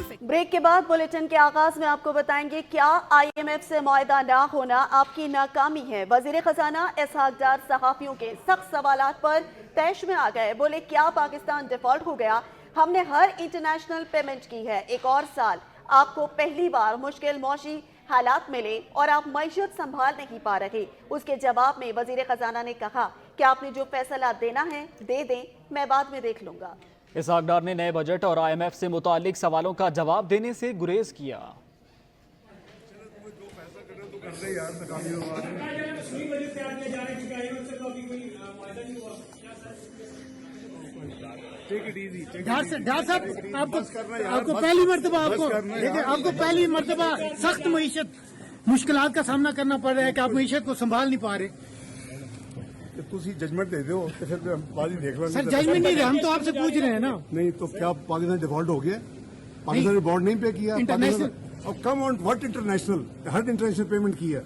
perfect. Break के बाद bulletin के आगाज में आपको बताएंगे क्या IMF से मुआहदा ना होना आपकी नाकामी है। वजीर खजाना इसहाक डार सहाफियों के सख्त सवालात पर तैश में आ गए। बोले क्या पाकिस्तान डिफॉल्ट हो गया? हमने हर इंटरनेशनल पेमेंट की है। एक और साल आपको पहली बार मुश्किल मौशी हालात मिले और आप मईशत संभाल नहीं पा रहे। उसके जवाब में वजीर खजाना ने कहा कि आपने जो फैसला देना है दे दें, मैं बाद में देख लूंगा। इसहाक डार ने नए बजट और IMF से मुतालिक सवालों का जवाब देने से गुरेज किया। डार साहब आपको पहली मर्तबा आपको पहली मर्तबा सख्त मईशत मुश्किलात का सामना करना पड़ रहा है कि आप मईशत को संभाल नहीं पा रहे। ਤੁਸੀਂ ਜਜਮੈਂਟ ਦੇ ਦਿਓ ਤੇ ਫਿਰ ਬਾਅਦ ਵਿੱਚ ਦੇਖ ਲਾਂਗੇ। सर जजमेंट नहीं रहे, हम तो आपसे पूछ रहे हैं ना। नहीं तो क्या पाकिस्तान डिफॉल्ट हो गया? पाकिस्तान ने बॉन्ड नहीं पे किया। इंटरनेशनल अब come on what international, her international payment की है।